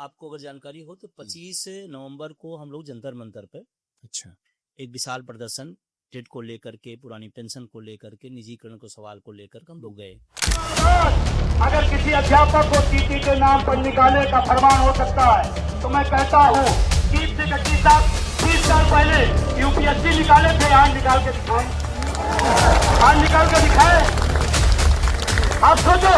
आपको अगर जानकारी हो तो 25 नवंबर को हम लोग जंतर मंतर पे अच्छा एक विशाल प्रदर्शन टेट को लेकर के, पुरानी पेंशन को लेकर के, निजीकरण को सवाल को लेकर हम लोग गए। अगर किसी अध्यापक को टीटी के नाम पर निकालने का फरमान हो सकता है तो मैं कहता हूँ चीफ सेक्रेटरी साहब 20 साल पहले यूपीएससी निकाले थे, आज निकाल के दिखाएं, आज निकाल के दिखाएं। आप सोचो,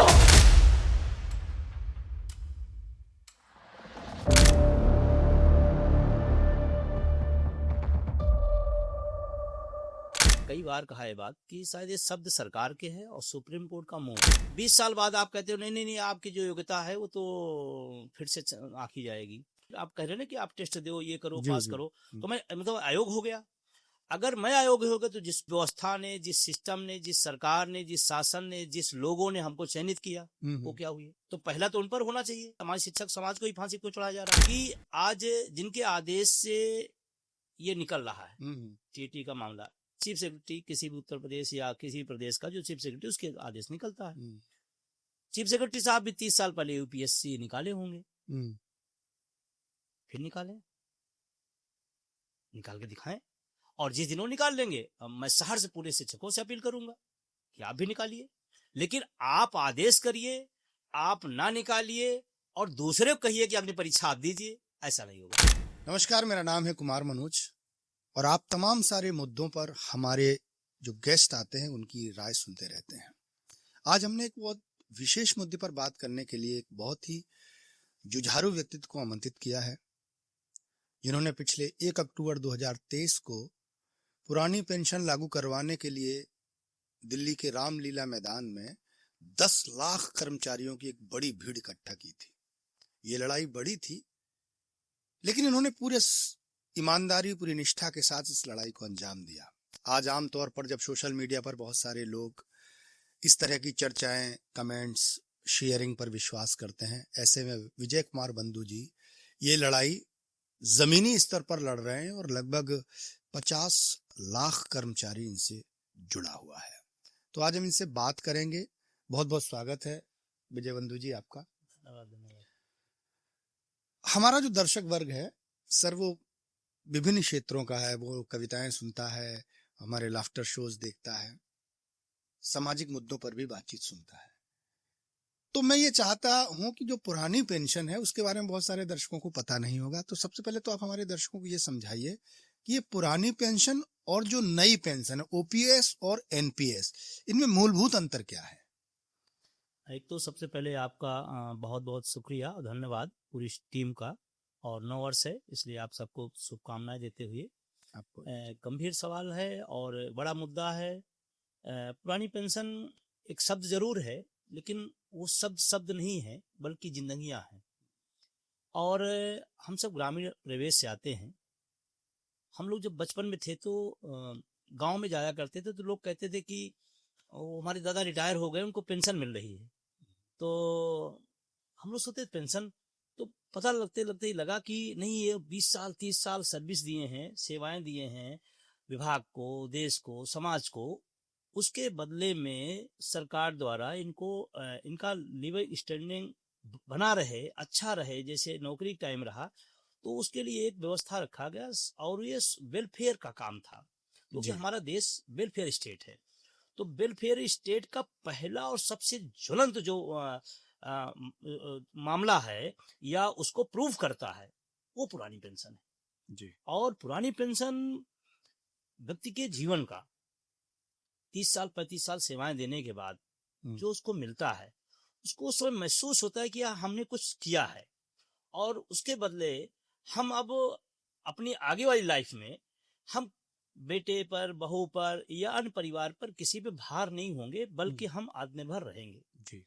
कई बार कहा है बात कि शायद ये शब्द सरकार के है और सुप्रीम कोर्ट का मुंह। 20 साल बाद आप कहते हो नहीं नहीं नहीं, आपकी जो योग्यता है वो तो फिर से आंकी जाएगी। आप कह रहे हैं ना कि आप टेस्ट दो, ये करो, पास करो, तो मैं मतलब आयोग हो गया। अगर मैं आयोग हो गया तो जिस व्यवस्था ने, जिस सिस्टम ने, जिस सरकार ने, जिस शासन ने, जिस लोगों ने हमको चयनित किया वो क्या हुई? तो पहला तो उन पर होना चाहिए। हमारे शिक्षक समाज को ही फांसी क्यों चढ़ाया जा रहा है कि आज जिनके आदेश से ये निकल रहा है टीटी का मामला, चीफ सेक्रेटरी किसी भी उत्तर प्रदेश या किसी प्रदेश का जो चीफ सेक्रेटरी, उसके आदेश निकलता है। चीफ सेक्रेटरी साहब भी 30 साल पहले यूपीएससी निकाले होंगे, फिर निकालें, निकाल के दिखाएं। और जिस दिन वो निकाल लेंगे, मैं शहर से पूरे शिक्षकों से अपील करूंगा कि आप भी निकालिए, लेकिन आप आदेश करिए, आप ना निकालिए और दूसरे को कहिए कि आपने परीक्षा आप दीजिए, ऐसा नहीं होगा। नमस्कार, मेरा नाम है कुमार मनोज और आप तमाम सारे मुद्दों पर हमारे जो गेस्ट आते हैं उनकी राय सुनते रहते हैं। आज हमने एक बहुत विशेष मुद्दे पर बात करने के लिए एक बहुत ही जुझारू व्यक्तित्व को आमंत्रित किया है, जिन्होंने पिछले 1 अक्टूबर 2023 को पुरानी पेंशन लागू करवाने के लिए दिल्ली के रामलीला मैदान में 10 लाख कर्मचारियों की एक बड़ी भीड़ इकट्ठा की थी। ये लड़ाई बड़ी थी, लेकिन इन्होंने पूरे ईमानदारी, पूरी निष्ठा के साथ इस लड़ाई को अंजाम दिया। आज आमतौर पर जब सोशल मीडिया पर बहुत सारे लोग इस तरह की चर्चाएं, कमेंट्स, शेयरिंग पर विश्वास करते हैं, ऐसे में विजय कुमार बंधु जी ये लड़ाई जमीनी स्तर पर लड़ रहे हैं और लगभग 50 लाख कर्मचारी इनसे जुड़ा हुआ है। तो आज हम इनसे बात करेंगे। बहुत बहुत स्वागत है विजय बंधु जी आपका। हमारा जो दर्शक वर्ग है सर, वो विभिन्न क्षेत्रों का है, वो कविताएं सुनता है, हमारे लाफ्टर शोज देखता है, सामाजिक मुद्दों पर भी बातचीत सुनता है। तो मैं ये चाहता हूं कि जो पुरानी पेंशन है उसके बारे में बहुत सारे दर्शकों को पता नहीं होगा। तो सबसे पहले तो आप हमारे दर्शकों को ये समझाइए कि ये पुरानी पेंशन और जो नई पेंशन है ओपीएस और एनपीएस, इनमें मूलभूत अंतर क्या है? एक तो सबसे पहले आपका बहुत बहुत शुक्रिया और धन्यवाद पूरी टीम का, और 9 वर्ष है इसलिए आप सबको शुभकामनाएं देते हुए। आपको गंभीर सवाल है और बड़ा मुद्दा है। पुरानी पेंशन एक शब्द जरूर है, लेकिन वो शब्द नहीं है बल्कि जिंदगियां हैं। और हम सब ग्रामीण प्रवेश से आते हैं। हम लोग जब बचपन में थे तो गांव में जाया करते थे, तो लोग कहते थे कि हमारे दादा रिटायर हो गए, उनको पेंशन मिल रही है। तो हम लोग सोचते पेंशन, तो पता लगते लगते ही लगा कि नहीं, ये 20 साल 30 साल सर्विस दिए हैं, सेवाएं दिए हैं विभाग को, देश को, समाज को, उसके बदले में सरकार द्वारा इनको इनका लिविंग स्टैंडिंग बना रहे, अच्छा रहे, जैसे नौकरी टाइम रहा, तो उसके लिए एक व्यवस्था रखा गया और ये वेलफेयर का काम था, क्योंकि हमारा देश वेलफेयर स्टेट है। तो वेलफेयर स्टेट का पहला और सबसे ज्वलंत जो मामला है या उसको प्रूव करता है वो पुरानी पेंशन है जी। और पुरानी पेंशन व्यक्ति के जीवन का 30 साल 35 साल सेवाएं देने के बाद जो उसको मिलता है, उसको उस समय महसूस होता है कि हमने कुछ किया है, और उसके बदले हम अब अपनी आगे वाली लाइफ में हम बेटे पर, बहू पर या अन्य परिवार पर किसी पे भार नहीं होंगे, बल्कि हम आत्मनिर्भर रहेंगे जी।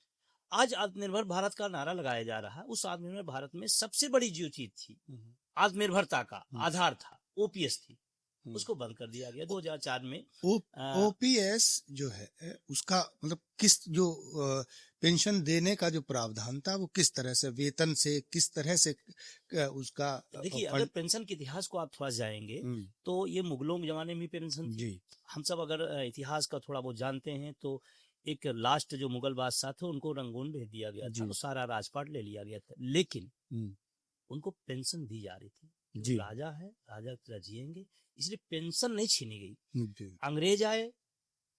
आज आत्मनिर्भर भारत का नारा लगाया जा रहा है। उस आत्मनिर्भर भारत में सबसे बड़ी जो चीज थी आत्मनिर्भरता का आधार था, ओपीएस थी, उसको बंद कर दिया गया 2004 में। ओपीएस जो है उसका मतलब किस जो पेंशन देने का जो प्रावधान था वो किस तरह से, वेतन से, किस तरह से उसका? देखिए, अगर पेंशन के इतिहास को आप थोड़ा जाएंगे तो ये मुगलों के जमाने में पेंशन थी। हम सब अगर इतिहास का थोड़ा बहुत जानते हैं तो एक लास्ट जो मुगल बादशाह थे उनको रंगून भेज दिया गया था, तो सारा राजपाट ले लिया गया था। लेकिन उनको पेंशन दी जा रही थी। जी। राजा है, राजा की तरह जिएंगे, इसलिए पेंशन नहीं छीनी गई। जी। अंग्रेज आए,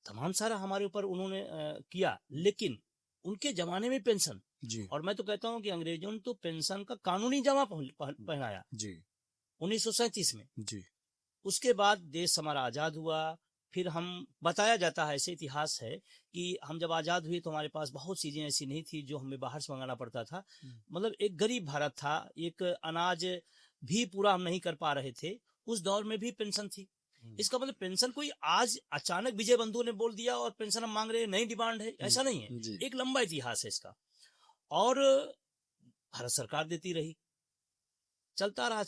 तमाम सारा हमारे ऊपर उन्होंने किया, लेकिन उनके जमाने में पेंशन, जी। और मैं तो कहता हूं कि अंग्रेजों ने तो पेंशन का कानूनी जमा पहनाया जी। 1937 में। जी। उसके बाद देश हमारा आजाद हुआ। फिर हम, बताया जाता है, ऐसे इतिहास है कि हम जब आजाद हुए तो हमारे पास बहुत चीजें ऐसी नहीं थी जो हमें बाहर से मंगाना पड़ता था। मतलब एक गरीब भारत था, एक अनाज भी पूरा हम नहीं कर पा रहे थे। उस दौर में भी पेंशन थी। इसका मतलब पेंशन कोई आज अचानक विजय बंधु ने बोल दिया और पेंशन हम मांग रहे हैं, नई डिमांड है, ऐसा नहीं है। एक लंबा इतिहास है इसका, और भारत सरकार देती रही, चलता रहा।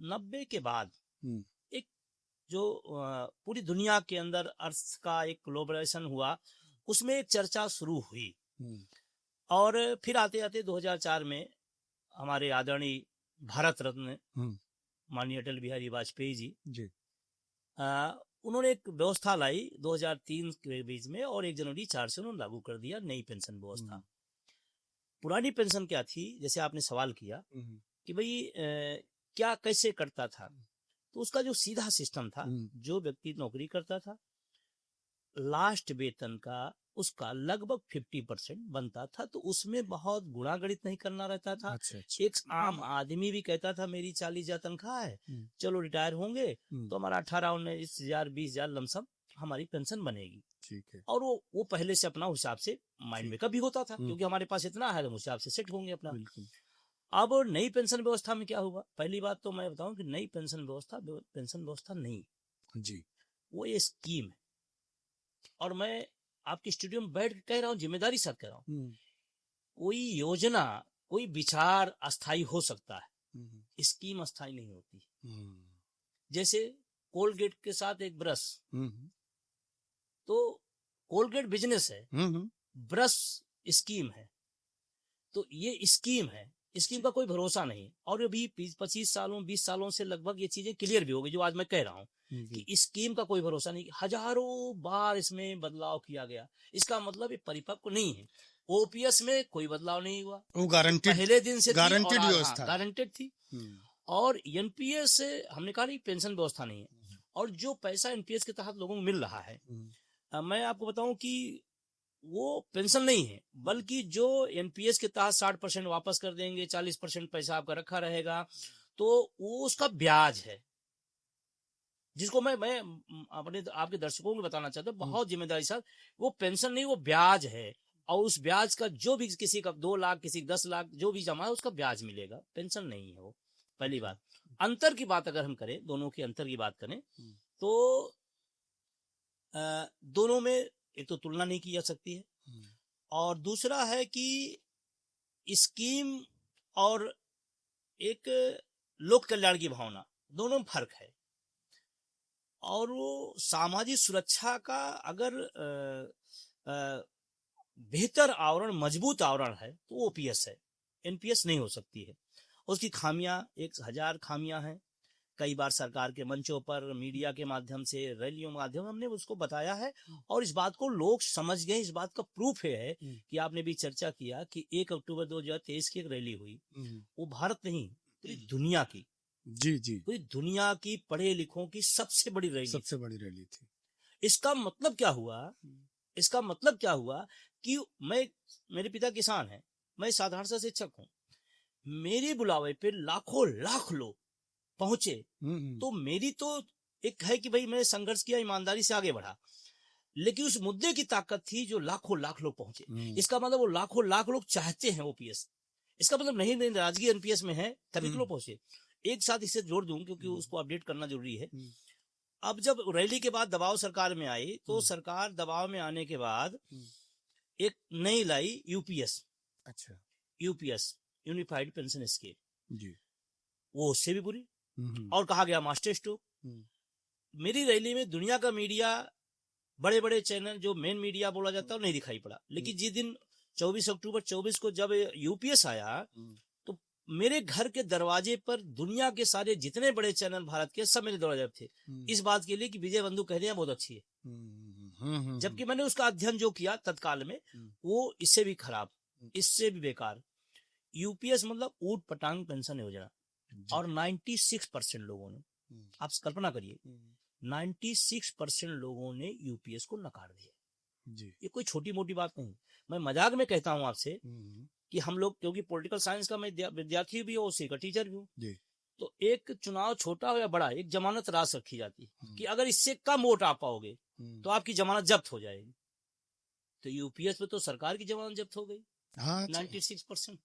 90 के बाद एक जो पूरी दुनिया के अंदर अर्थ का एक ग्लोबलाइजेशन हुआ, उसमें एक चर्चा शुरू हुई। और फिर आते आते 2004 में हमारे आदरणीय भारत रत्न माननीय अटल बिहारी वाजपेयी जी उन्होंने एक व्यवस्था लाई 2003 के बीच में, और 1 जनवरी 4 से उन्होंने लागू कर दिया नई पेंशन व्यवस्था। पुरानी पेंशन क्या थी, जैसे आपने सवाल किया कि भाई क्या कैसे करता था, तो उसका जो सीधा सिस्टम था, जो व्यक्ति नौकरी करता था, लास्ट वेतन का उसका लगभग 50% बनता था, तो उसमें बहुत गुणा गणित नहीं करना रहता था। एक आम आदमी भी कहता था मेरी 40,000 तनख्वाह है, चलो रिटायर होंगे तो हमारा 18-19,000 20,000 लमसम हमारी पेंशन बनेगी। ठीक है। और वो पहले से अपना हिसाब से माइंड मेकअप भी होता था, क्योंकि हमारे पास इतना है, हम उस हिसाब से सेट होंगे अपना। अब नई पेंशन व्यवस्था में क्या हुआ, पहली बात तो मैं बताऊं कि नई पेंशन व्यवस्था नहीं जी, वो ये स्कीम है। और मैं आपके स्टूडियो में बैठ के कह रहा हूँ, जिम्मेदारी साथ कह रहा हूँ, कोई योजना, कोई विचार अस्थाई हो सकता है, स्कीम अस्थाई नहीं होती। जैसे कोलगेट के साथ एक ब्रश, तो कोलगेट बिजनेस है, ब्रश स्कीम है, तो ये स्कीम है, स्कीम का कोई भरोसा नहीं। और अभी 25 सालों 20 सालों से लगभग ये चीजें क्लियर भी हो गई, जो आज मैं कह रहा हूँ कि स्कीम का कोई भरोसा नहीं। हजारों बार इसमें बदलाव किया गया, इसका मतलब ये परिपक्व नहीं है। ओपीएस में कोई बदलाव नहीं हुआ, वो गारंटेड पहले दिन से गारंटेड व्यवस्था, गारंटेड थी। और एनपीएस हमने कहा नहीं, पेंशन व्यवस्था नहीं है। और जो पैसा एनपीएस के तहत लोगों को मिल रहा है, मैं आपको बताऊं कि वो पेंशन नहीं है, बल्कि जो एनपीएस के तहत 60% वापस कर देंगे, 40% पैसा आपका रखा रहेगा, तो वो उसका ब्याज है, जिसको मैं अपने आपके दर्शकों को बताना चाहता हूँ बहुत जिम्मेदारी साथ, वो पेंशन नहीं, वो ब्याज है। और उस ब्याज का जो भी, किसी का 2 लाख, किसी 10 लाख, जो भी जमा है उसका ब्याज मिलेगा, पेंशन नहीं है वो। पहली बात। अंतर की बात अगर हम करें, दोनों के अंतर की बात करें, तो दोनों में एक तो तुलना नहीं की जा सकती है, और दूसरा है कि स्कीम और एक लोक कल्याण की भावना, दोनों में फर्क है। और वो सामाजिक सुरक्षा का अगर बेहतर आवरण, मजबूत आवरण है, तो ओपीएस है, एनपीएस नहीं हो सकती है। उसकी खामियां 1000 खामियां हैं। कई बार सरकार के मंचों पर, मीडिया के माध्यम से, रैलियों के माध्यम हमने उसको बताया है, और इस बात को लोग समझ गए। इस बात का प्रूफ है कि आपने भी चर्चा किया कि 1 अक्टूबर 2023 की एक रैली हुई, वो भारत नहीं, पूरी दुनिया की, जी पूरी दुनिया की पढ़े लिखों की सबसे बड़ी रैली थी। इसका मतलब क्या हुआ, इसका मतलब क्या हुआ कि मेरे पिता किसान हैं, मैं साधारण सा शिक्षक हूँ, मेरे बुलावे पे लाखों लाख लोग पहुंचे, तो मेरी तो एक है कि भाई मैंने संघर्ष किया, ईमानदारी से आगे बढ़ा, लेकिन उस मुद्दे की ताकत थी जो लाखों लाख लोग पहुंचे। इसका मतलब वो लाखों लाख लोग चाहते हैं ओपीएस, इसका मतलब नहीं नाराजगी एनपीएस में है तभी लोग पहुंचे। एक साथ इसे जोड़ दूं क्योंकि उसको अपडेट करना जरूरी है। अब जब रैली के बाद दबाव सरकार में आई, तो सरकार दबाव में आने के बाद एक नई लाई यूपीएस। अच्छा, यूपीएस यूनिफाइड पेंशन स्कीम जी, वो उससे भी बुरी। और कहा गया मास्टर स्ट्रोक। मेरी रैली में दुनिया का मीडिया, बड़े बड़े चैनल, जो मेन मीडिया बोला जाता है, नहीं दिखाई पड़ा। लेकिन जिस दिन 24 अक्टूबर 24 को जब यूपीएस आया, तो मेरे घर के दरवाजे पर दुनिया के सारे जितने बड़े चैनल भारत के, सब मेरे दरवाजे थे, इस बात के लिए कि विजय बंधु कह रहे हैं बहुत अच्छी है। जबकि मैंने उसका अध्ययन जो किया तत्काल में, वो इससे भी खराब, इससे भी बेकार। यूपीएस मतलब ऊट पटांग पेंशन योजना, और 96% लोगों ने, आप कल्पना करिए, 96% लोगों ने यूपीएस को नकार दिया जी। ये कोई छोटी मोटी बात नहीं। मैं मजाक में कहता हूं आपसे कि हम लोग, क्योंकि पॉलिटिकल साइंस का मैं विद्यार्थी भी हूँ, उसी का टीचर भी हूँ, तो एक चुनाव छोटा हो या बड़ा, एक जमानत राशि रखी जाती है कि अगर इससे कम वोट आ पाओगे तो आपकी जमानत जब्त हो जाएगी। तो यूपीएस में तो सरकार की जमानत जब्त हो गई, हाँ, 96%।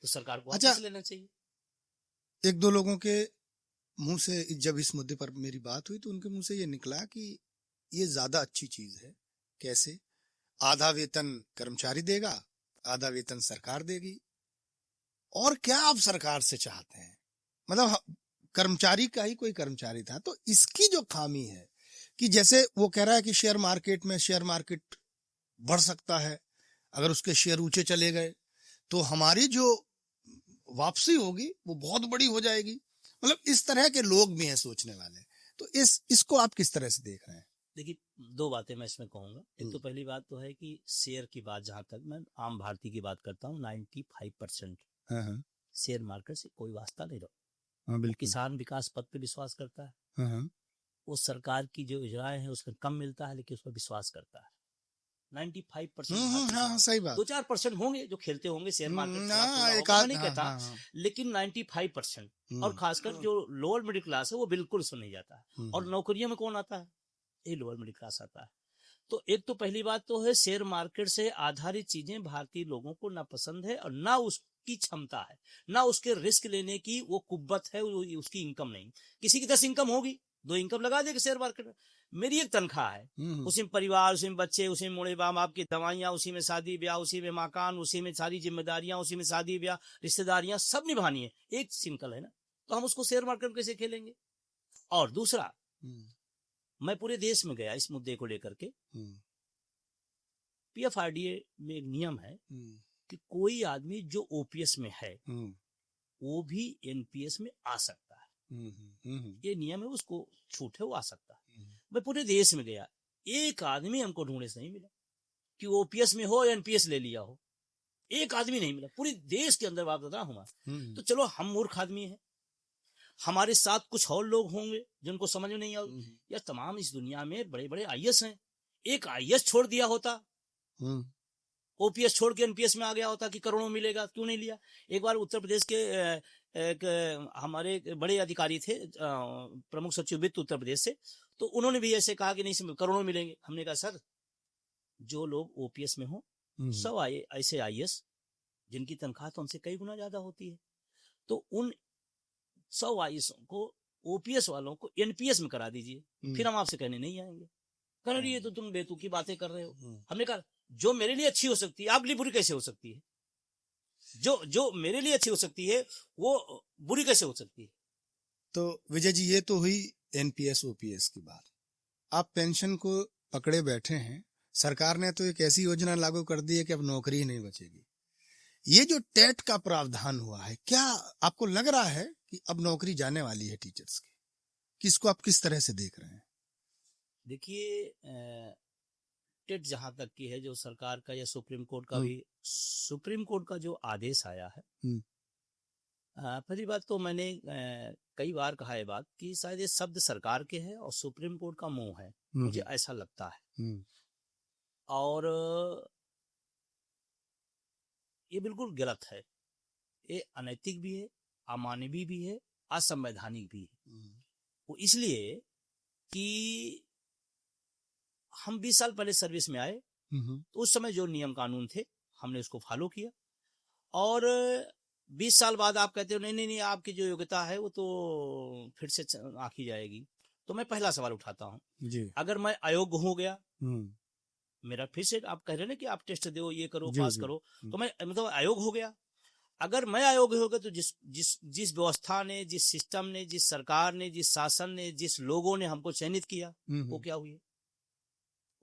तो सरकार को अच्छा, वापस लेना चाहिए। एक दो लोगों के मुंह से जब इस मुद्दे पर मेरी बात हुई तो उनके मुंह से ये निकला कि ये ज्यादा अच्छी चीज है। कैसे? आधा वेतन कर्मचारी देगा, आधा वेतन सरकार देगी। और क्या आप सरकार से चाहते हैं? मतलब कर्मचारी का ही कोई कर्मचारी था, तो इसकी जो खामी है कि जैसे वो कह रहा है कि शेयर मार्केट बढ़ सकता है, अगर उसके शेयर ऊंचे चले गए तो हमारी जो वापसी होगी वो बहुत बड़ी हो जाएगी। मतलब इस तरह के लोग भी हैं सोचने वाले। तो इसको आप किस तरह से देख रहे हैं? देखिए, दो बातें मैं इसमें कहूंगा। एक तो पहली बात तो है कि शेयर की बात, जहां तक मैं आम भारतीय की बात करता हूँ, 95% शेयर मार्केट से कोई वास्ता नहीं रहा। वो किसान विकास पद पे विश्वास करता है, वो सरकार की जो योजनाएं हैं उसमें कम मिलता है लेकिन उस पर विश्वास करता है। 95% हाँ, सही बात। 2-4% होंगे जो खेलते होंगे शेयर मार्केट, मैं नहीं कहता, लेकिन 95% और खासकर जो लोअर मिडिल क्लास है वो बिल्कुल सुन नहीं जाता है। और नौकरियों में कौन आता है? ये लोअर मिडिल क्लास आता है। तो एक तो पहली बात तो है, शेयर मार्केट से आधारित चीजें भारतीय लोगों को ना पसंद है और ना उसकी क्षमता है, ना उसके रिस्क लेने की वो कुव्वत है, उसकी इनकम नहीं। किसी की 10 इनकम होगी, 2 इनकम लगा देगा शेयर मार्केट में। मेरी एक तनख्वाह है, उसी में परिवार, उसी में बच्चे, उसी में मोड़े बाम आपकी दवाइयां, उसी में शादी ब्याह, उसी में मकान, उसी में सारी जिम्मेदारियां, उसी में शादी ब्याह, रिश्तेदारियां सब निभानी है। एक सिंकल है ना, तो हम उसको शेयर मार्केट में कैसे खेलेंगे? और दूसरा, मैं पूरे देश में गया इस मुद्दे को लेकर के। पीएफआरडीए में एक नियम है कि कोई आदमी जो ओपीएस में है वो भी एनपीएस में आ सकता है। ये नियम है, उसको छूट है, वो आ सकता है। मैं पूरे देश में गया, एक आदमी हमको ढूंढने से नहीं मिला कि ओपीएस में हो, एनपीएस ले लिया हो। एक आदमी नहीं मिला पूरे देश के अंदर। बात बता हुआ तो चलो हम मूर्ख आदमी हैं, हमारे साथ कुछ और लोग होंगे जिनको समझ में नहीं आए। या तमाम इस दुनिया में बड़े बड़े आईएएस हैं, एक आईएएस छोड़ दिया होता, ओपीएस छोड़ के एनपीएस में आ गया होता कि करोड़ों मिलेगा, क्यों नहीं लिया? एक बार उत्तर प्रदेश के एक हमारे बड़े अधिकारी थे, प्रमुख सचिव वित्त उत्तर प्रदेश से, तो उन्होंने भी ऐसे कहा कि नहीं करोड़ों मिलेंगे। हमने कहा सर, जो लोग ओपीएस में हो सब ऐसे आईएएस जिनकी तनख्वाह तो हमसे कई गुना ज्यादा होती है, तो उन 100 आईएएस को, ओपीएस वालों को एनपीएस में करा दीजिए, फिर हम आपसे कहने नहीं आएंगे। कह रही है तो तुम बेतुकी बातें कर रहे हो। हमने कहा जो मेरे लिए अच्छी हो सकती है आपके लिए बुरी कैसे हो सकती है? जो मेरे लिए अच्छी हो सकती है वो बुरी कैसे हो सकती है? तो विजय जी, ये तो हुई एनपीएस ओपीएस की बात। आप पेंशन को पकड़े बैठे हैं, सरकार ने तो एक ऐसी योजना लागू कर दी है कि अब नौकरी ही नहीं बचेगी। ये जो टेट का प्रावधान हुआ है, क्या आपको लग रहा है कि अब नौकरी जाने वाली है टीचर्स की? किसको आप किस तरह से देख रहे हैं? देखिए, टेट जहां तक की है, जो सरकार का या सुप्रीम कोर्ट का भी, सुप्रीम कोर्ट का जो आदेश आया है, पहली बात तो मैंने कई बार कहा है बात कि शायद ये शब्द सरकार के है और सुप्रीम कोर्ट का मुंह है, मुझे ऐसा लगता है। और ये बिल्कुल गलत है, ये अनैतिक भी है, अमानवीय भी है, असंवैधानिक भी है। वो इसलिए कि हम 20 साल पहले सर्विस में आए, तो उस समय जो नियम कानून थे हमने उसको फॉलो किया, और 20 साल बाद आप कहते हो नहीं आपकी जो योग्यता है वो तो फिर से आंकी जाएगी। तो मैं पहला सवाल उठाता हूँ, अगर मैं अयोग्य हो गया, मेरा फिर से आप कह रहे ना कि आप टेस्ट दो, ये करो, पास करो, तो मैं मतलब अयोग्य हो गया। अगर मैं अयोग्य हो गया तो जिस व्यवस्था ने, जिस सिस्टम ने, जिस सरकार ने, जिस शासन ने, जिस लोगों ने हमको चयनित किया, वो क्या हुई?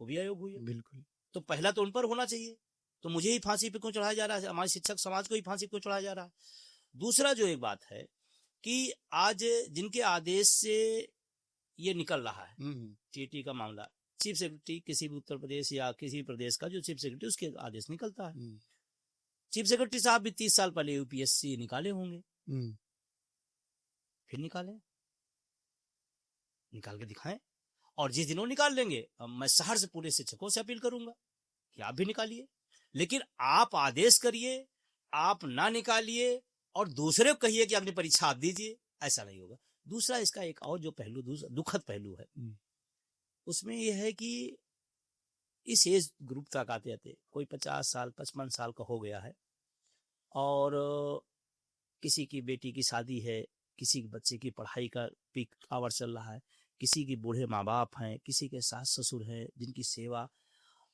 वो भी अयोग्य हुई है। बिल्कुल। तो पहला तो उन पर होना चाहिए, तो मुझे ही फांसी पे क्यों चढ़ाया जा रहा है? हमारे शिक्षक समाज को ही फांसी पे क्यों चढ़ाया जा रहा है? दूसरा जो एक बात है कि आज जिनके आदेश से ये निकल रहा है, टीटी का मामला, चीफ सेक्रेटरी किसी भी उत्तर प्रदेश या किसी प्रदेश का जो चीफ सेक्रेटरी, उसके आदेश निकलता है। चीफ सेक्रेटरी साहब भी 30 साल पहले यूपीएससी निकाले होंगे, फिर निकाले, निकाल के दिखाएं। और जिस दिन वो निकाल लेंगे, मैं शहर से पूरे शिक्षकों से अपील करूंगा कि आप भी निकालिए, लेकिन आप आदेश करिए, आप ना निकालिए और दूसरे को कहिए कि अपनी परीक्षा आप दीजिए, ऐसा नहीं होगा। दूसरा इसका एक और जो पहलू, दुखद पहलू है, उसमें यह है कि इस एज ग्रुप तक आते आते कोई 50 साल 55 साल का हो गया है और किसी की बेटी की शादी है, किसी के बच्चे की पढ़ाई का पीक आवर चल रहा है, किसी की बूढ़े माँ बाप हैं, किसी के सास ससुर हैं जिनकी सेवा।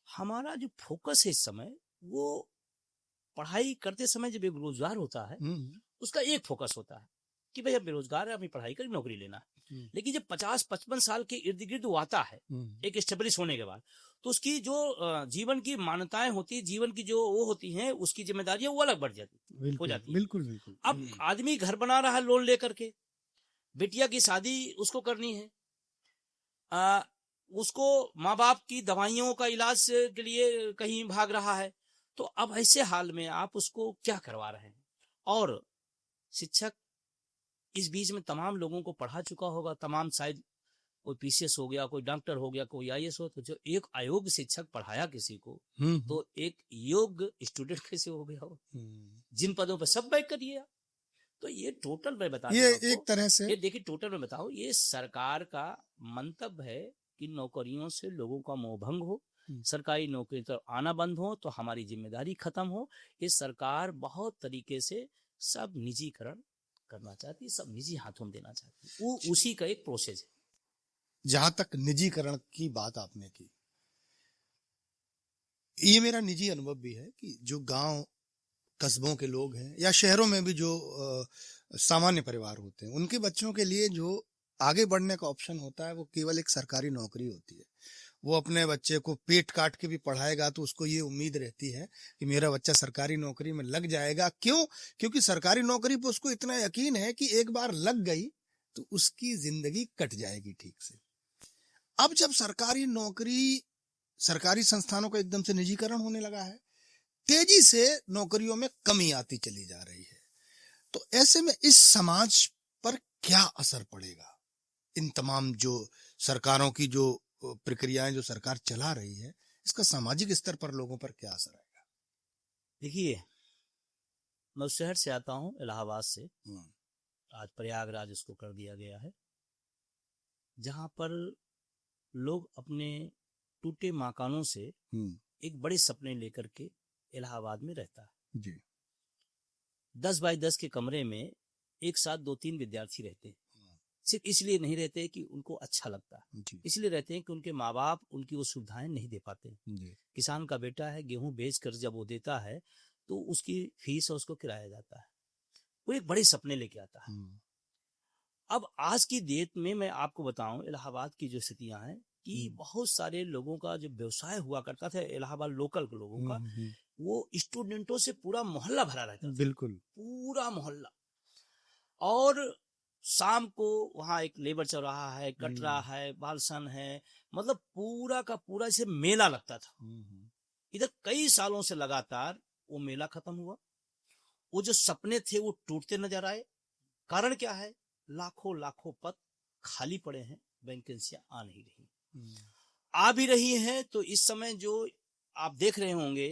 हमारा जो फोकस है इस समय, वो पढ़ाई करते समय जब बेरोजगार होता है उसका एक फोकस होता है कि भाई अब बेरोजगार है, अपनी पढ़ाई कर नौकरी लेना है। लेकिन जब 50-55 साल के इर्द गिर्द वो आता है एक स्टेब्लिश होने के बाद, तो उसकी जो जीवन की मान्यताएं होती है, जीवन की जो वो होती हैं, उसकी जिम्मेदारियां वो अलग बढ़ जाती हो जाती है। बिल्कुल बिल्कुल। अब आदमी घर बना रहा है लोन लेकर के, बेटिया की शादी उसको करनी है, उसको माँ बाप की दवाइयों का इलाज के लिए कहीं भाग रहा है। तो अब ऐसे हाल में आप उसको क्या करवा रहे हैं? और शिक्षक इस बीच में तमाम लोगों को पढ़ा चुका होगा, तमाम शायद कोई पीसीएस हो गया, कोई डॉक्टर हो गया, कोई आईएएस हो, तो जो एक अयोग्य शिक्षक पढ़ाया किसी को, तो एक योग्य स्टूडेंट कैसे हो गया हो? जिन पदों पर सब बैठ करिए आप। तो ये टोटल मैं बता ये एक तरह से, ये देखिए टोटल में बताओ, ये सरकार का मंतव्य है कि नौकरियों से लोगों का मोहभंग हो, सरकारी नौकरी तो आना बंद हो, तो हमारी जिम्मेदारी खत्म हो। ये सरकार बहुत तरीके से सब निजीकरण करना चाहती है, सब निजी हाथों में देना चाहती है, वो उसी का एक प्रोसेस है। जहां तक निजीकरण की बात आपने की, ये मेरा निजी अनुभव भी है कि जो गांव कस्बों के लोग हैं या शहरों में भी जो सामान्य परिवार होते हैं, उनके बच्चों के लिए जो आगे बढ़ने का ऑप्शन होता है वो केवल एक सरकारी नौकरी होती है। वो अपने बच्चे को पेट काट के भी पढ़ाएगा तो उसको ये उम्मीद रहती है कि मेरा बच्चा सरकारी नौकरी में लग जाएगा। क्यों? क्योंकि सरकारी नौकरी पर उसको इतना यकीन है कि एक बार लग गई तो उसकी जिंदगी कट जाएगी ठीक से। अब जब सरकारी नौकरी, सरकारी संस्थानों का एकदम से निजीकरण होने लगा है, तेजी से नौकरियों में कमी आती चली जा रही है, तो ऐसे में इस समाज पर क्या असर पड़ेगा? इन तमाम जो सरकारों की जो प्रक्रियाएं जो सरकार चला रही है, इसका सामाजिक स्तर पर लोगों पर क्या असर आएगा? देखिए, मैं उस शहर से आता हूँ, इलाहाबाद से। आज प्रयागराज इसको कर दिया गया है, जहां पर लोग अपने टूटे मकानों से एक बड़े सपने लेकर के इलाहाबाद में रहता है जी। 10 बाय 10 के कमरे में एक साथ 2-3 विद्यार्थी रहते हैं। सिर्फ इसलिए नहीं रहते कि उनको अच्छा लगता है, इसलिए रहते हैं कि उनके माँ बाप उनकी वो सुविधाएं नहीं दे पाते। किसान का बेटा है, गेहूं बेच कर जब वो देता है तो उसकी फीस और उसको किराया जाता है, वो एक बड़े सपने लेके आता है। अब आज की डेट में मैं आपको बताऊं, इलाहाबाद की जो स्थितियां हैं कि बहुत सारे लोगों का जो व्यवसाय हुआ करता था इलाहाबाद लोकल के लोगों का, वो स्टूडेंटों से पूरा मोहल्ला भरा रहता था, बिल्कुल पूरा मोहल्ला। और शाम को वहाँ एक लेबर चौराहा है, कटरा है, बालसन है, मतलब पूरा का पूरा जैसे मेला लगता था। इधर कई सालों से लगातार वो मेला खत्म हुआ, वो जो सपने थे वो टूटते नजर आए। कारण क्या है? लाखों लाखों पद खाली पड़े हैं, वैकेंसियां आ नहीं रही, आ भी रही हैं। तो इस समय जो आप देख रहे होंगे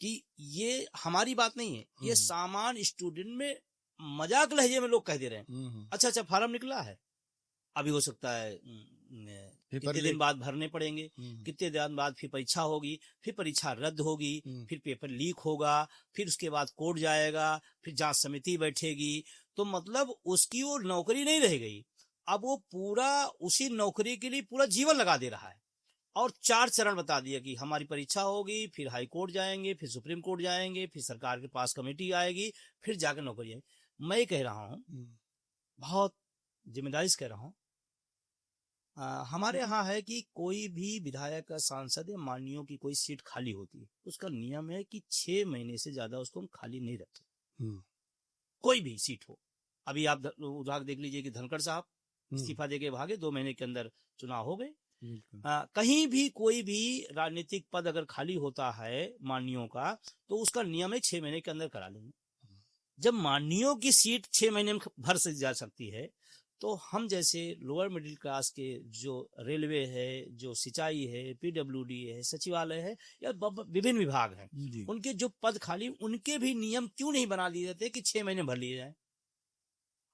कि ये हमारी बात नहीं है, ये सामान्य स्टूडेंट में मजाक लहजे में लोग कह दे रहे हैं, अच्छा फार्म निकला है, अभी हो सकता है कितने दिन बाद भरने पड़ेंगे, कितने दिन बाद फिर परीक्षा होगी, फिर परीक्षा रद्द होगी, फिर पेपर लीक होगा, फिर उसके बाद कोर्ट जाएगा, फिर जांच समिति बैठेगी, तो मतलब उसकी वो नौकरी नहीं रह गई। अब वो पूरा उसी नौकरी के लिए पूरा जीवन लगा दे रहा है। और 4 चरण बता दिया कि हमारी परीक्षा होगी, फिर हाई कोर्ट जाएंगे, फिर सुप्रीम कोर्ट जाएंगे, फिर सरकार के पास कमेटी आएगी, फिर जाकर नौकरी आएगी। मैं कह रहा हूँ, बहुत जिम्मेदारी से कह रहा हूँ, हमारे यहाँ है कि कोई भी विधायक, सांसद या माननीयों की कोई सीट खाली होती है, उसका नियम है कि 6 महीने से ज्यादा उसको हम खाली नहीं रखते, कोई भी सीट हो। अभी आप उदाहरण देख लीजिए कि धनखड़ साहब इस्तीफा देके भागे, 2 महीने के अंदर चुनाव हो गए, कहीं भी कोई भी राजनीतिक पद अगर खाली होता है माननीयों का, तो उसका नियम है 6 महीने के अंदर करा लेंगे। जब माननीयों की सीट 6 महीने में भर से जा सकती है, तो हम जैसे लोअर मिडिल क्लास के जो रेलवे है, जो सिंचाई है, पीडब्ल्यूडी है, सचिवालय है या विभिन्न विभाग हैं, उनके जो पद खाली, उनके भी नियम क्यों नहीं बना दिए जाते कि 6 महीने भर लिए जाए।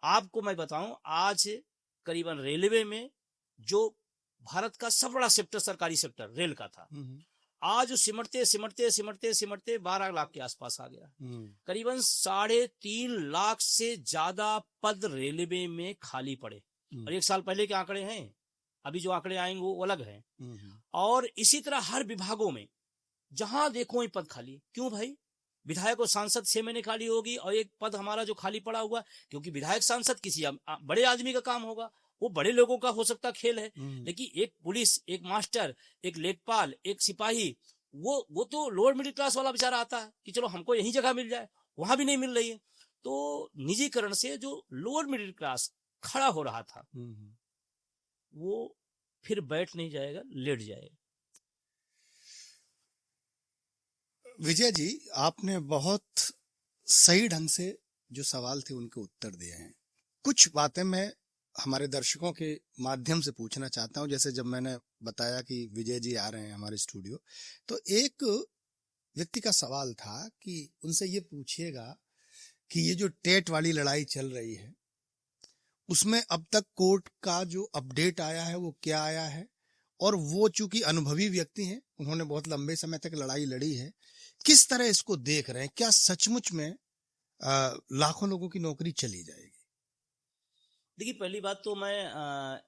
आपको मैं बताऊं, आज करीबन रेलवे में जो भारत का सबसे बड़ा सेक्टर सरकारी सेक्टर रेल का था, आज सिमटते सिमटते सिमटते सिमटते 12 लाख के आसपास आ गया। करीबन 3.5 लाख से ज्यादा पद रेलवे में खाली पड़े। और 1 साल पहले के आंकड़े हैं, अभी जो आंकड़े आएंगे वो अलग हैं। और इसी तरह हर विभागों में जहां देखो ये पद खाली। क्यों भाई? विधायक और सांसद 6 महीने खाली होगी और एक पद हमारा जो खाली पड़ा हुआ, क्योंकि विधायक सांसद किसी बड़े आदमी का काम होगा, वो बड़े लोगों का हो सकता खेल है, लेकिन एक पुलिस, एक मास्टर, एक लेखपाल, एक सिपाही, वो तो लोअर मिडिल क्लास वाला बेचारा आता है कि चलो हमको यही जगह मिल जाए, वहां भी नहीं मिल रही है। तो निजीकरण से जो लोअर मिडिल क्लास खड़ा हो रहा था, वो फिर बैठ नहीं जाएगा, लेट जाएगा। विजय जी, आपने बहुत सही ढंग से जो सवाल थे उनके उत्तर दिए हैं। कुछ बातें मैं हमारे दर्शकों के माध्यम से पूछना चाहता हूं। जैसे जब मैंने बताया कि विजय जी आ रहे हैं हमारे स्टूडियो, तो एक व्यक्ति का सवाल था कि उनसे ये पूछिएगा कि ये जो टेट वाली लड़ाई चल रही है, उसमें अब तक कोर्ट का जो अपडेट आया है वो क्या आया है, और वो चूंकि अनुभवी व्यक्ति हैं, उन्होंने बहुत लंबे समय तक लड़ाई लड़ी है, किस तरह इसको देख रहे हैं? क्या सचमुच में लाखों लोगों की नौकरी चली जाएगी? देखिए, पहली बात तो मैं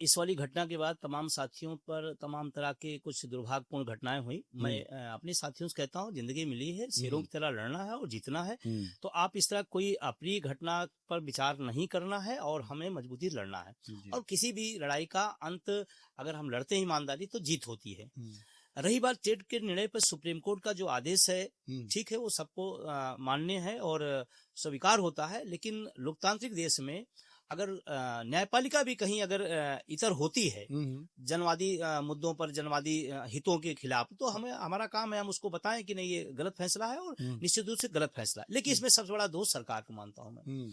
इस वाली घटना के बाद तमाम साथियों पर तमाम तरह के कुछ दुर्भाग्यपूर्ण घटनाएं हुई। मैं अपने साथियों से कहता हूं, जिंदगी मिली है, शेरों की तरह लड़ना है और जीतना है। तो आप इस तरह कोई अप्रिय घटना पर विचार नहीं करना है और हमें मजबूती लड़ना है। और किसी भी लड़ाई का अंत अगर हम लड़ते हैं ईमानदारी, तो जीत होती है। रही बात टेट के निर्णय पर सुप्रीम कोर्ट का जो आदेश है, ठीक है, वो सबको मान्य है और स्वीकार होता है। लेकिन लोकतांत्रिक देश में अगर न्यायपालिका भी कहीं अगर इतर होती है जनवादी मुद्दों पर, जनवादी हितों के खिलाफ, तो हमें, हमारा काम है हम उसको बताएं कि नहीं, ये गलत फैसला है और निश्चित रूप से गलत फैसला है। लेकिन इसमें सबसे बड़ा दोष सरकार को मानता हूं मैं।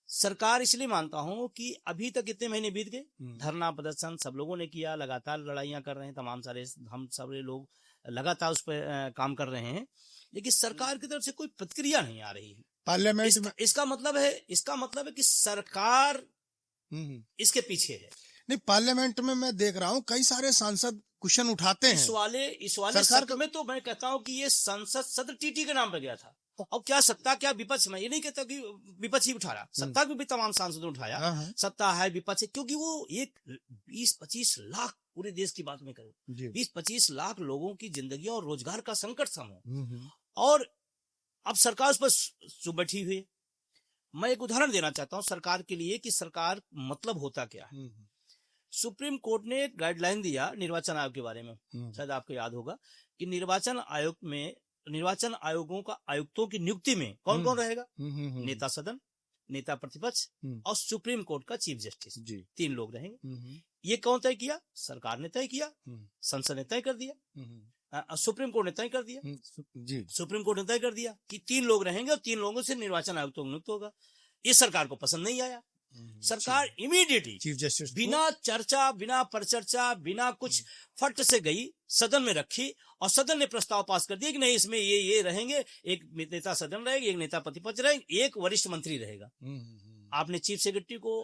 सरकार इसलिए मानता हूं कि अभी तक इतने महीने बीत गए, धरना प्रदर्शन सब लोगों ने किया, लगातार लड़ाइयां कर रहे हैं, तमाम सारे हम सारे लोग लगातार उस पर काम कर रहे हैं, लेकिन सरकार की तरफ से कोई प्रतिक्रिया नहीं आ रही है। पार्लियामेंट में इसका मतलब है कि सरकार इसके पीछे है। नहीं, पार्लियामेंट में मैं देख रहा हूं कई सारे सांसद क्वेश्चन उठाते हैं इस वाले सरकार में। तो मैं कहता हूं कि ये संसद सत्र टीटी के नाम पर गया था। और क्या सत्ता, क्या विपक्ष, मैं ये नहीं कहता कि विपक्ष ही उठा रहा, सत्ता भी तमाम सांसदों ने उठाया, सत्ता है, विपक्ष है, क्योंकि वो एक 20-25 लाख, पूरे देश की बात में करूं, 20-25 लाख लोगों की जिंदगी और रोजगार का संकट समूह, और अब सरकार उस पर चुप बैठी हुई है। मैं एक उदाहरण देना चाहता हूं सरकार के लिए कि सरकार मतलब होता क्या है। सुप्रीम कोर्ट ने एक गाइडलाइन दिया निर्वाचन आयोग के बारे में, शायद आपको याद होगा कि निर्वाचन आयोगों का आयुक्तों की नियुक्ति में कौन कौन रहेगा? नेता सदन, नेता प्रतिपक्ष और सुप्रीम कोर्ट का चीफ जस्टिस, 3 लोग रहेंगे। ये कौन तय किया? सरकार ने तय किया, संसद ने तय कर दिया, सुप्रीम कोर्ट ने तय कर दिया। सुप्रीम कोर्ट ने तय कर दिया कि 3 लोग रहेंगे और 3 लोगों से निर्वाचन आयोग तो नियुक्त होगा। ये सरकार को पसंद नहीं आया। सरकार इमीडिएटली चीफ जस्टिस बिना चर्चा, बिना परिचर्चा, बिना कुछ फट से गई, सदन में रखी और सदन ने प्रस्ताव पास कर दिया कि नहीं, इसमें ये रहेंगे, एक नेता सदन रहेगा, एक नेता प्रतिपक्ष रहेंगे, एक वरिष्ठ मंत्री रहेगा। आपने चीफ सेक्रेटरी को,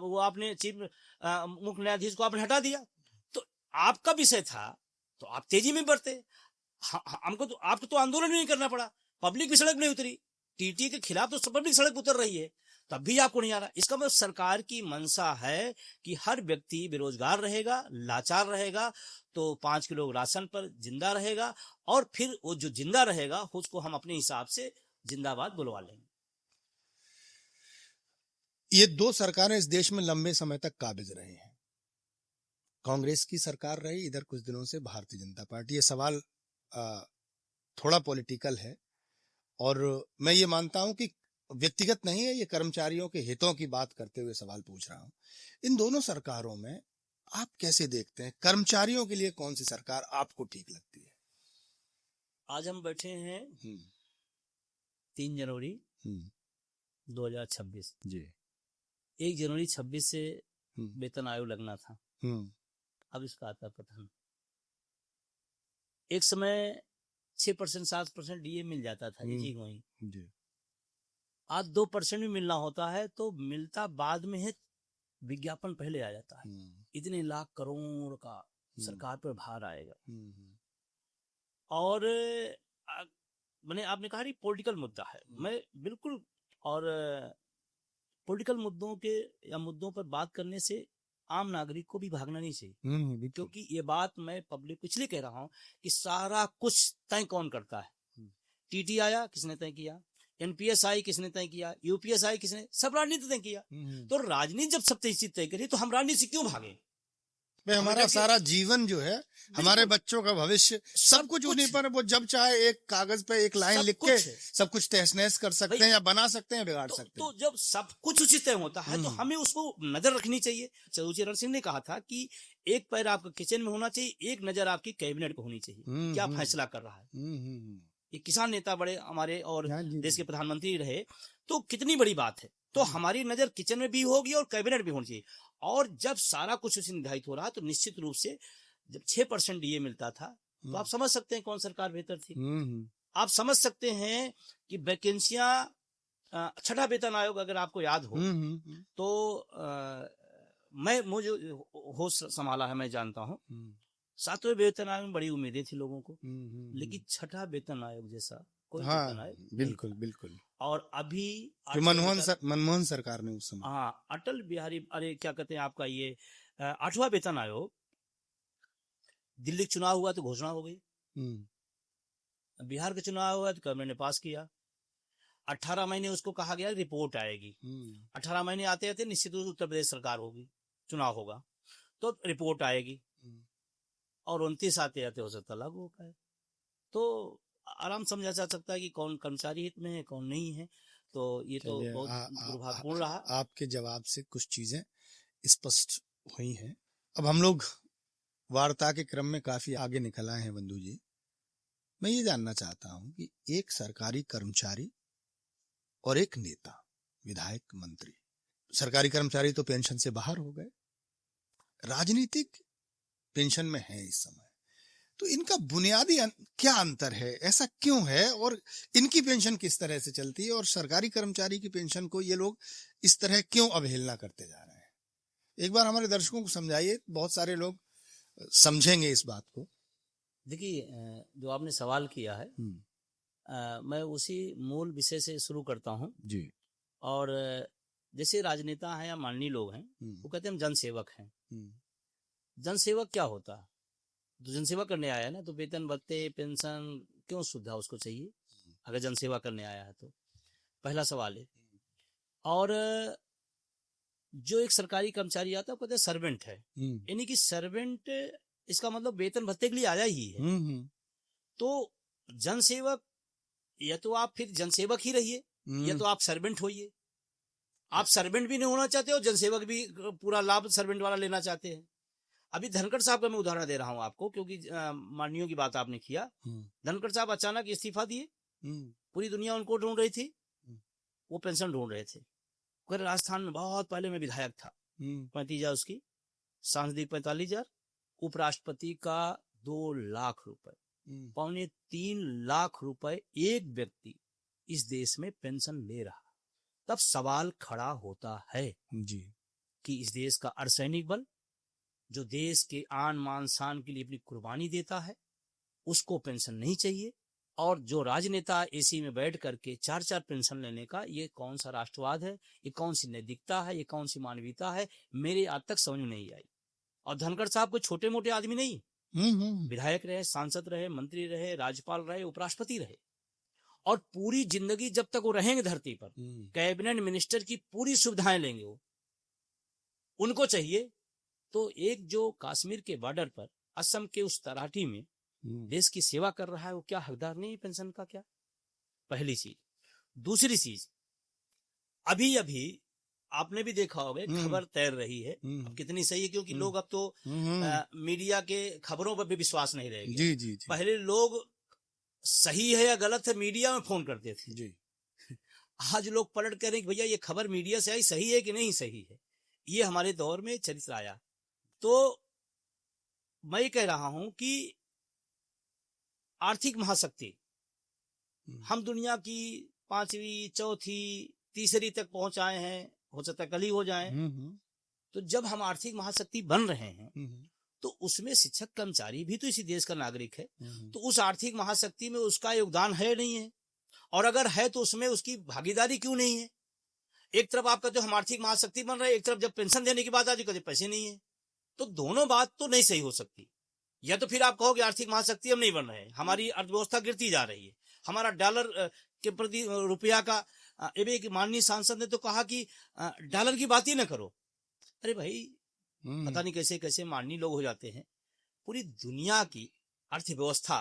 वो आपने चीफ मुख्य न्यायाधीश को आपने हटा दिया। तो आपका विषय था तो आप तेजी में बढ़ते। हमको तो, आपको तो आंदोलन नहीं करना पड़ा, पब्लिक भी सड़क नहीं उतरी, टीटी के खिलाफ तो पब्लिक सड़क उतर रही है, तब भी आपको नहीं आ रहा। इसका मतलब सरकार की मंशा है कि हर व्यक्ति बेरोजगार रहेगा, लाचार रहेगा, तो 5 किलो राशन पर जिंदा रहेगा, और फिर वो जो जिंदा रहेगा उसको हम अपने हिसाब से जिंदाबाद बुलवा लेंगे। ये 2 सरकारें इस देश में लंबे समय तक काबिज रही हैं। कांग्रेस की सरकार रही, इधर कुछ दिनों से भारतीय जनता पार्टी। ये सवाल थोड़ा पॉलिटिकल है और मैं ये मानता हूं कि व्यक्तिगत नहीं है, ये कर्मचारियों के हितों की बात करते हुए सवाल पूछ रहा हूं। इन दोनों सरकारों में आप कैसे देखते हैं कर्मचारियों के लिए कौन सी सरकार आपको ठीक लगती है? आज हम बैठे हैं 3 जनवरी हम्म, 2026। जी 1 जनवरी 26 से वेतन आयोग लगना था। अब इसका आता कथन। एक समय 6% 7% डीए मिल जाता था जी वहीं। जी आज 2% भी मिलना होता है तो मिलता बाद में है, विज्ञापन पहले आ जाता है। इतने लाख करोड़ का सरकार पर भार आएगा। और मैंने आपने कहा पॉलिटिकल मुद्दा है, मैं बिल्कुल, और पॉलिटिकल मुद्दों के या मुद्दों पर बात करने से आम नागरिक को भी भागना नहीं चाहिए, क्योंकि ये बात मैं पब्लिक को इसलिए कह रहा हूं कि सारा कुछ तय कौन करता है। टीटी आया, किसने तय किया? एनपीएस आई, किसने तय किया? यूपीएस आई, किसने? सब राजनीति तय किया। तो राजनीति जब सब तय करी तो हम राजनीति से क्यों भागे? हमारा सारा जीवन जो है, हमारे बच्चों का भविष्य, सब कुछ उन्हीं पर, वो जब चाहे एक कागज पे एक लाइन लिख के सब कुछ तहस नहस कर सकते हैं, या बना सकते हैं, बिगाड़ सकते हैं। तो जब सब कुछ उसी तय होता है तो हमें उसको नजर रखनी चाहिए। चरण सिंह ने कहा था कि एक पैर आपका किचन में होना चाहिए, एक नजर आपकी कैबिनेट को होनी चाहिए, क्या फैसला कर रहा है। ये किसान नेता बड़े हमारे और देश के प्रधानमंत्री रहे, तो कितनी बड़ी बात है। तो हमारी नजर किचन में भी होगी और कैबिनेट भी होनी चाहिए। और जब सारा कुछ उसे निर्धारित हो रहा तो निश्चित रूप से जब 6% डीए मिलता था तो आप समझ सकते हैं कौन सरकार बेहतर थी। आप समझ सकते हैं कि वैकेंसियां, छठा वेतन आयोग अगर आपको याद हो तो मुझे होश संभाला है, मैं जानता हूँ 7वें वेतन आयोग में बड़ी उम्मीदें थी लोगों को, लेकिन छठा वेतन आयोग जैसा कोई वेतन आयोग बिल्कुल बिल्कुल। और अभी मनमोहन सरकार ने उस समय, हाँ, अटल बिहारी, अरे क्या कहते हैं आपका ये 8वां वेतन आयोग, दिल्ली चुनाव हुआ तो घोषणा हो गई, बिहार का चुनाव हुआ तो कैबिनेट ने पास किया। 18 महीने उसको कहा गया रिपोर्ट आएगी। 18 महीने आते आते निश्चित रूप से उत्तर प्रदेश सरकार होगी, चुनाव होगा तो रिपोर्ट आएगी, और 29 आते आते हो सकता लागू हो पाए। तो आराम समझा जा सकता है कि कौन कर्मचारी हित में है, कौन नहीं है। तो ये तो बहुत दुर्भाग्यपूर्ण रहा। आपके जवाब से कुछ चीजें स्पष्ट हुई हैं। अब हम लोग वार्ता के क्रम में काफी आगे निकल आए हैं बंधु जी। मैं ये जानना चाहता हूं कि एक सरकारी कर्मचारी और एक नेता, विधायक, मंत्री, सरकारी कर्मचारी तो पेंशन से बाहर हो गए, राजनीतिक पेंशन में है इस समय, तो इनका बुनियादी क्या अंतर है, ऐसा क्यों है, और इनकी पेंशन किस तरह से चलती है, और सरकारी कर्मचारी की पेंशन को ये लोग इस तरह क्यों अवहेलना करते जा रहे हैं? एक बार हमारे दर्शकों को समझाइए, बहुत सारे लोग समझेंगे इस बात को। देखिए, जो आपने सवाल किया है, मैं उसी मूल विषय से शुरू करता हूं जी। और जैसे राजनेता हैं या माननीय लोग हैं, वो कहते हैं हम जनसेवक हैं। जनसेवक क्या होता है? तो जनसेवा करने आया है ना, तो वेतन भत्ते, पेंशन, क्यों सुविधा उसको चाहिए अगर जनसेवा करने आया है तो? पहला सवाल है। और जो एक सरकारी कर्मचारी आता है वो कहते हैं सर्वेंट है, यानी कि सर्वेंट, इसका मतलब वेतन भत्ते के लिए आया ही है। तो जनसेवक, या तो आप फिर जनसेवक ही रहिए, या तो आप सर्वेंट होइए। आप सर्वेंट भी नहीं होना चाहते हो, जनसेवक भी पूरा लाभ सर्वेंट वाला लेना चाहते हैं। अभी धनखड़ साहब का मैं उदाहरण दे रहा हूं आपको, क्योंकि माननीयों की बात आपने किया। धनखड़ साहब अचानक इस्तीफा दिए, पूरी दुनिया उनको ढूंढ रही थी, वो पेंशन ढूंढ रहे थे। राजस्थान में बहुत पहले मैं विधायक था, 35,000 उसकी, सांसद 45,000, उपराष्ट्रपति का 2 लाख रुपए, 2.25 लाख रुपए एक व्यक्ति इस देश में पेंशन ले रहा। तब सवाल खड़ा होता है जी कि इस देश का अर्धसैनिक बल जो देश के आन मान शान के लिए अपनी कुर्बानी देता है, उसको पेंशन नहीं चाहिए, और जो राजनेता एसी में बैठ करके 4-4 पेंशन लेने का, ये कौन सा राष्ट्रवाद है, ये कौन सी नैतिकता है, ये कौन सी मानवीयता है, मेरे आज तक समझ में नहीं आई। और धनखड़ साहब कोई छोटे मोटे आदमी नहीं, विधायक रहे, सांसद रहे, मंत्री रहे, राज्यपाल रहे, उपराष्ट्रपति रहे, और पूरी जिंदगी जब तक वो रहेंगे धरती पर, कैबिनेट मिनिस्टर की पूरी सुविधाएं लेंगे वो, उनको चाहिए। तो एक जो कश्मीर के बॉर्डर पर असम के उस तराटी में देश की सेवा कर रहा है, वो क्या हकदार नहीं पेंशन का? क्या? पहली चीज। दूसरी चीज, अभी आपने भी देखा होगा खबर तैर रही है, अब कितनी सही है, क्योंकि लोग अब तो मीडिया के खबरों पर भी विश्वास नहीं रहेगा। जी जी जी। पहले लोग सही है या गलत है मीडिया में फोन करते थे जी। आज लोग पलट कर रहे हैं कि भैया ये खबर मीडिया से आई सही है कि नहीं सही है। ये हमारे दौर में चरित्र आया। तो मैं कह रहा हूं कि आर्थिक महाशक्ति हम दुनिया की 5वीं, 4थी, 3री तक पहुंच आए हैं, हो सकता है कल ही हो जाए। तो जब हम आर्थिक महाशक्ति बन रहे हैं तो उसमें शिक्षक कर्मचारी भी तो इसी देश का नागरिक है, तो उस आर्थिक महाशक्ति में उसका योगदान है नहीं है, और अगर है तो उसमें उसकी भागीदारी क्यों नहीं है। एक तरफ आप कहते हो हम आर्थिक महाशक्ति बन रहे हैं, एक तरफ जब पेंशन देने की बात आती है कहते पैसे नहीं है। तो दोनों बात तो नहीं सही हो सकती। या तो फिर आप कहोगे आर्थिक महाशक्ति हम नहीं बन रहे हैं, हमारी अर्थव्यवस्था गिरती जा रही है, हमारा डॉलर के प्रति रुपया का, एक माननीय सांसद ने तो कहा कि डॉलर की बात ही ना करो। अरे भाई पता नहीं कैसे कैसे माननीय लोग हो जाते हैं। पूरी दुनिया की अर्थव्यवस्था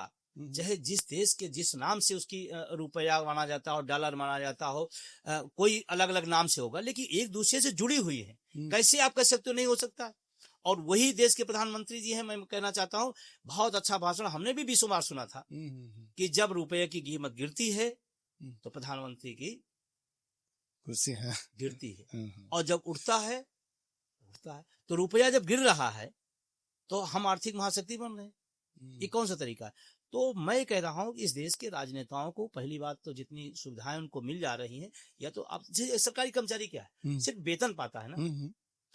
चाहे जिस देश के जिस नाम से उसकी रुपया माना जाता हो, डॉलर माना जाता हो, कोई अलग अलग नाम से होगा, लेकिन एक दूसरे से जुड़ी हुई है। कैसे आप कह सकते हो नहीं हो सकता। और वही देश के प्रधानमंत्री जी हैं। मैं कहना चाहता हूं बहुत अच्छा भाषण हमने भी 20 बार सुना था कि जब रुपये की कीमत गिरती है तो प्रधानमंत्री की कुर्सी है गिरती है, और जब उठता है तो रुपया जब गिर रहा है तो हम आर्थिक महाशक्ति बन रहे हैं। ये कौन सा तरीका है। तो मैं कह रहा हूं कि इस देश के राजनेताओं को पहली बात तो जितनी सुविधाएं उनको मिल जा रही हैं, या तो आप सरकारी कर्मचारी क्या है सिर्फ वेतन पाता है ना,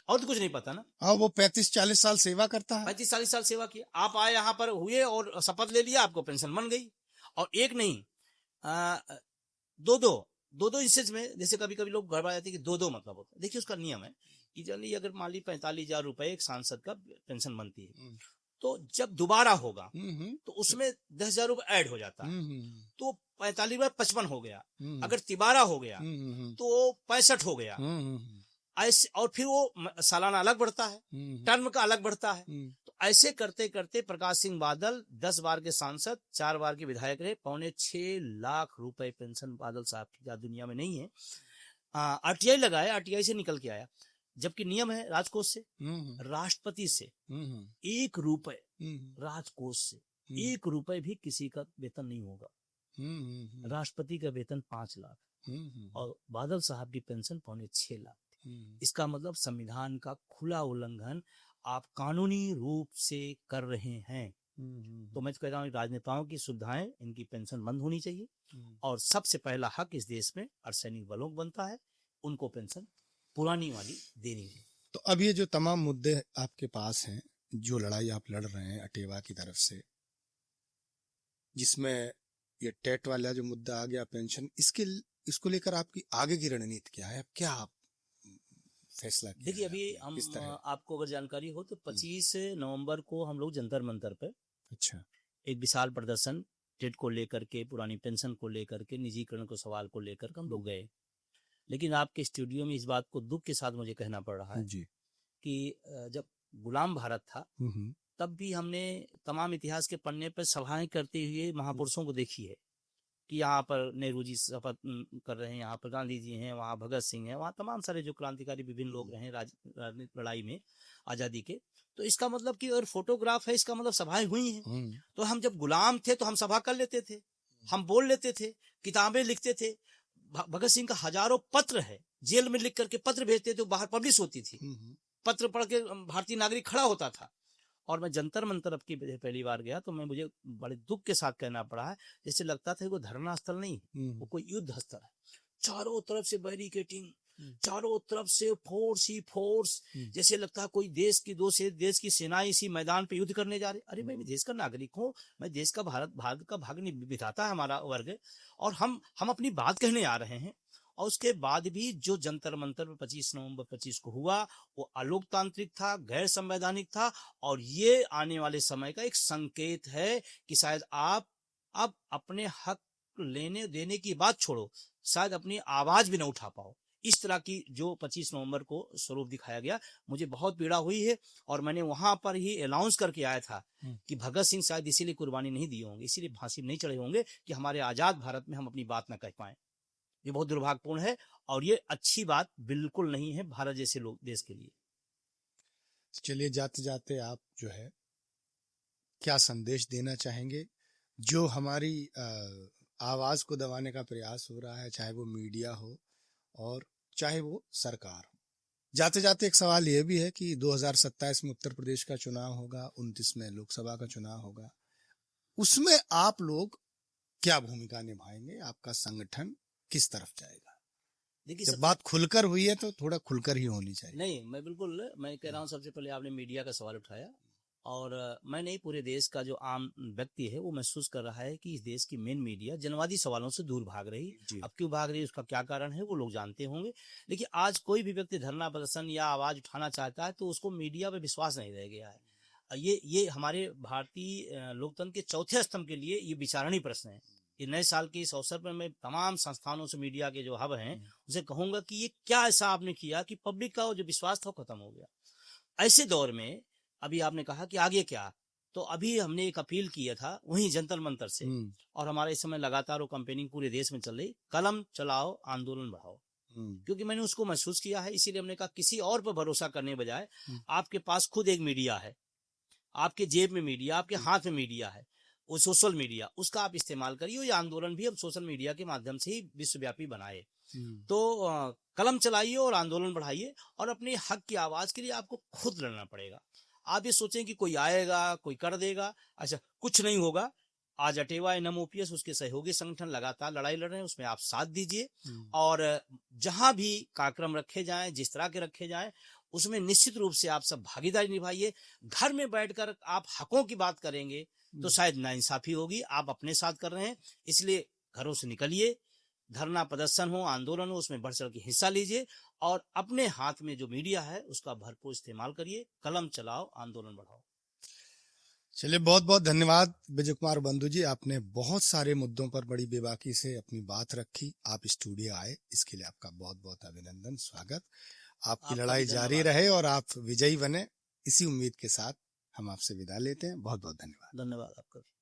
और तो कुछ नहीं पता ना। हाँ, वो 35-40 साल सेवा करता है, 35-40 साल सेवा किया, आप आए यहाँ पर हुए और शपथ ले लिया, आपको पेंशन बन गई। और एक नहीं दो इंस्टेंस में, जैसे कभी कभी लोग गड़बड़ा जाते हैं कि दो मतलब होता है। देखिए उसका नियम है कि जनरली अगर मान ली 45,000 रुपए एक सांसद का पेंशन बनती है, तो जब दोबारा होगा तो उसमें 10,000 रुपए ऐड हो जाता है, तो 45 बार 55 हो गया। अगर तिबारा हो गया तो 65 हो गया ऐसे, और फिर वो सालाना अलग बढ़ता है, टर्म का अलग बढ़ता है। तो ऐसे करते करते प्रकाश सिंह बादल 10 बार के सांसद, 4 बार के विधायक रहे, 6.25 लाख रुपए पेंशन बादल साहब की दुनिया में नहीं है। आरटीआई लगाया, आरटीआई से निकल के आया, जबकि नियम है राजकोष से, राष्ट्रपति से 1 रुपए, राजकोष से 1 रुपए भी किसी का वेतन नहीं होगा। राष्ट्रपति का वेतन 5 लाख और बादल साहब की पेंशन 6.25 लाख। इसका मतलब संविधान का खुला उल्लंघन आप कानूनी रूप से कर रहे हैं। तो मैं तो कह रहा हूँ राजनेताओं की सुविधाएं, इनकी पेंशन बंद होनी चाहिए, और सबसे पहला हक इस देश में अर्धसैनिक बलों को बनता है, उनको पेंशन पुरानी वाली देनी है। तो अब ये जो तमाम मुद्दे आपके पास हैं, जो लड़ाई आप लड़ रहे हैं अटेवा की तरफ से, जिसमें ये टेट वाला जो मुद्दा आ गया पेंशन, इसको लेकर आपकी आगे की रणनीति क्या है, क्या आप फैसला किया? देखिए अभी हम आपको अगर जानकारी हो तो 25 नवंबर को हम लोग जंतर मंतर पे अच्छा एक विशाल प्रदर्शन टेट को लेकर के, पुरानी पेंशन को लेकर के, निजीकरण को सवाल को लेकर हम लोग गए। लेकिन आपके स्टूडियो में इस बात को दुख के साथ मुझे कहना पड़ रहा है जी कि जब गुलाम भारत था तब भी हमने तमाम इतिहास के पन्ने पर सभाएं करते हुए महापुरुषों को देखी है कि यहाँ पर नेहरू जी शपथ कर रहे हैं, यहाँ पर गांधी जी हैं, वहाँ भगत सिंह हैं, वहाँ तमाम सारे जो क्रांतिकारी विभिन्न लोग रहे राजनीतिक लड़ाई में आज़ादी के। तो इसका मतलब कि अगर फोटोग्राफ है, इसका मतलब सभाएं हुई हैं। तो हम जब गुलाम थे तो हम सभा कर लेते थे, हम बोल लेते थे, किताबें लिखते थे। भगत सिंह का हजारों पत्र है, जेल में लिख करके पत्र भेजते थे, बाहर पब्लिश होती थी, पत्र पढ़ के भारतीय नागरिक खड़ा होता था। और मैं जंतर मंतर अब की पहली बार गया तो मुझे बड़े दुख के साथ कहना पड़ा है, जैसे लगता था वो धरना स्थल नहीं, वो कोई युद्ध स्थल है। चारों तरफ से बैरिकेटिंग, चारों तरफ से फोर्स ही फोर्स, जैसे लगता है कोई देश की सेनाएं इसी मैदान पे युद्ध करने जा रहे। अरे मैं देश का नागरिक हूँ, मैं देश का भारत का भाग विधाता है हमारा वर्ग, और हम अपनी बात कहने आ रहे हैं। और उसके बाद भी जो जंतर मंतर 25 नवंबर 25 को हुआ वो अलोकतांत्रिक था, गैर संवैधानिक था, और ये आने वाले समय का एक संकेत है कि शायद आप अब अपने हक लेने देने की बात छोड़ो, शायद अपनी आवाज भी न उठा पाओ। इस तरह की जो 25 नवंबर को स्वरूप दिखाया गया, मुझे बहुत पीड़ा हुई है। और मैंने वहां पर ही अनाउंस करके आया था कि भगत सिंह शायद इसीलिए कुर्बानी नहीं दिए होंगे, इसीलिए फांसी नहीं चढ़े होंगे कि हमारे आजाद भारत में हम अपनी बात न कह पाए। ये बहुत दुर्भाग्यपूर्ण है और ये अच्छी बात बिल्कुल नहीं है भारत जैसे लोग देश के लिए। चलिए, जाते जाते आप जो है क्या संदेश देना चाहेंगे जो हमारी आवाज को दबाने का प्रयास हो रहा है, चाहे वो मीडिया हो और चाहे वो सरकार हो। जाते जाते एक सवाल ये भी है कि 2027 में उत्तर प्रदेश का चुनाव होगा, 29 में लोकसभा का चुनाव होगा, उसमें आप लोग क्या भूमिका निभाएंगे? आपका संगठन किस तरफ जाएगा? देखिए, जब बात खुलकर हुई है तो थोड़ा खुलकर ही होनी चाहिए। नहीं, मैं कह रहा हूँ, सबसे पहले आपने मीडिया का सवाल उठाया और मैं नहीं, पूरे देश का जो आम व्यक्ति है वो महसूस कर रहा है कि इस देश की मेन मीडिया जनवादी सवालों से दूर भाग रही। अब क्यों भाग रही है, उसका क्या कारण है, वो लोग जानते होंगे। देखिए, आज कोई भी व्यक्ति धरना प्रदर्शन या आवाज उठाना चाहता है तो उसको मीडिया पे विश्वास नहीं रह गया है। ये हमारे भारतीय लोकतंत्र के चौथे स्तंभ के लिए ये विचारणीय प्रश्न है। ये नए साल के इस अवसर पर मैं तमाम संस्थानों से, मीडिया के जो हब हैं, उनसे कहूंगा कि ये क्या ऐसा आपने किया कि पब्लिक का जो विश्वास था वो खत्म हो गया। ऐसे दौर में अभी आपने कहा कि आगे क्या, तो अभी हमने एक अपील किया था वहीं जंतर मंतर से, और हमारे इस समय लगातार वो कैंपेनिंग पूरे देश में चल रही, कलम चलाओ आंदोलन बढ़ाओ। क्योंकि मैंने उसको महसूस किया है, इसीलिए हमने कहा किसी और पर भरोसा करने बजाय आपके पास खुद एक मीडिया है, आपके जेब में मीडिया, आपके हाथ में मीडिया है, वो सोशल मीडिया, उसका आप इस्तेमाल करिए। ये आंदोलन भी हम सोशल मीडिया के माध्यम से ही विश्वव्यापी बनाए। तो कलम चलाइए और आंदोलन बढ़ाइए और अपने हक की आवाज के लिए आपको खुद लड़ना पड़ेगा। आप ये सोचें कि कोई आएगा, कोई कर देगा, अच्छा कुछ नहीं होगा। आज अटेवा एनएम ओपीएस उसके सहयोगी संगठन लगातार लड़ाई लड़ रहे हैं, उसमें आप साथ दीजिए और जहां भी कार्यक्रम रखे जाएं, जिस तरह के रखे जाएं, उसमें निश्चित रूप से आप सब भागीदारी निभाइए। घर में बैठकर आप हकों की बात करेंगे तो शायद नाइंसाफी होगी। आप अपने साथ कर रहे हैं, इसलिए घरों से निकलिए, धरना प्रदर्शन हो, आंदोलन हो, उसमें बढ़ चढ़ के हिस्सा लीजिए और अपने हाथ में जो मीडिया है उसका भरपूर इस्तेमाल करिए। कलम चलाओ, आंदोलन बढ़ाओ। चलिए, बहुत बहुत धन्यवाद विजय कुमार बंधु जी, आपने बहुत सारे मुद्दों पर बड़ी बेबाकी से अपनी बात रखी। आप स्टूडियो आए, इसके लिए आपका बहुत बहुत अभिनंदन, स्वागत। आपकी लड़ाई जारी रहे और आप विजयी बने, इसी उम्मीद के साथ हम आपसे विदा लेते हैं। बहुत बहुत धन्यवाद। धन्यवाद आपका।